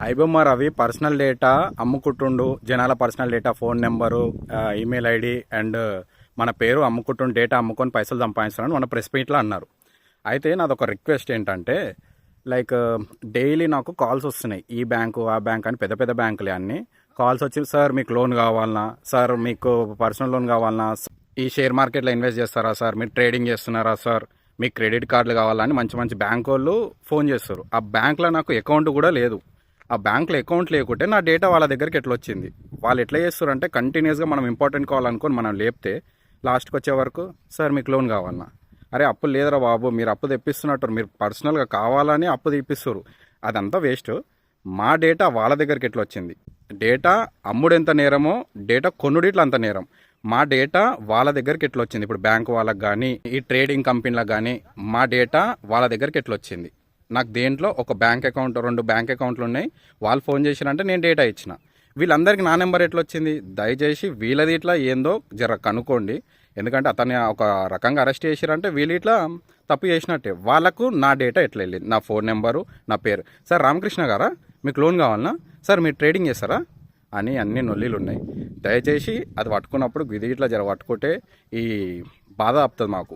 IBomma Ravi personal data అమ్ముకుంటుండు. జనాల personal data, phone number, email ID and మన పేరు అమ్ముకుంటుండు. డేటా అమ్ముకొని పైసలు సంపాదిస్తున్నాను మన ప్రెస్ మీట్లో అన్నారు. అయితే నాదొక రిక్వెస్ట్ ఏంటంటే, లైక్ డైలీ నాకు కాల్స్ వస్తున్నాయి. ఈ బ్యాంకు ఆ బ్యాంక్ అని పెద్ద పెద్ద బ్యాంకులే అన్ని కాల్స్ వచ్చి, సార్ మీకు లోన్ కావాలన్నా, సార్ మీకు పర్సనల్ లోన్ కావాలన్నా, ఈ షేర్ మార్కెట్లో ఇన్వెస్ట్ చేస్తారా సార్, మీరు ట్రేడింగ్ చేస్తున్నారా సార్, మీకు క్రెడిట్ కార్డులు కావాలని మంచి మంచి బ్యాంక్ వాళ్ళు ఫోన్ చేస్తారు. ఆ బ్యాంక్లో నాకు అకౌంట్ కూడా లేదు. ఆ బ్యాంక్లో అకౌంట్ లేకుంటే నా డేటా వాళ్ళ దగ్గరికి ఎట్లా వచ్చింది? వాళ్ళు ఎట్లా చేస్తారంటే, కంటిన్యూస్గా మనం ఇంపార్టెంట్ కాల్ అనుకొని మనం లేపితే లాస్ట్కి వచ్చే వరకు, సార్ మీకు లోన్ కావాలన్నా, అరే అప్పు లేదురా బాబు, మీరు అప్పు తెప్పిస్తున్నట్టు, మీరు పర్సనల్గా కావాలని అప్పు తెప్పిస్తారు. అదంతా వేస్ట్. మా డేటా వాళ్ళ దగ్గరికి ఎట్లా వచ్చింది? డేటా అమ్ముడు ఎంత నేరమో డేటా కొనుడిట్లు అంత నేరం. మా డేటా వాళ్ళ దగ్గరికి ఎట్లా వచ్చింది? ఇప్పుడు బ్యాంకు వాళ్ళకి కానీ, ఈ ట్రేడింగ్ కంపెనీలకు కానీ మా డేటా వాళ్ళ దగ్గరికి ఎట్లా వచ్చింది? నాకు దేంట్లో ఒక బ్యాంక్ అకౌంట్, 2 బ్యాంక్ అకౌంట్లు ఉన్నాయి. వాళ్ళు ఫోన్ చేసినంటే నేను డేటా ఇచ్చిన. వీళ్ళందరికీ నా నెంబర్ ఎట్లా వచ్చింది? దయచేసి వీళ్ళది ఇట్లా ఏందో జర కనుక్కోండి. ఎందుకంటే అతన్ని ఒక రకంగా అరెస్ట్ చేసిరంటే వీళ్ళు ఇట్లా తప్పు చేసినట్టే. వాళ్ళకు నా డేటా ఎట్లా వెళ్ళింది? నా ఫోన్ నెంబరు, నా పేరు. సార్ రామకృష్ణ గారా, మీకు లోన్ కావాలన్నా, సార్ మీరు ట్రేడింగ్ చేస్తారా అని అన్ని నొల్లీలు ఉన్నాయి. దయచేసి అది పట్టుకున్నప్పుడు ఇది ఇట్లా జర పట్టుకుంటే ఈ బాధ ఆపుతుంది మాకు.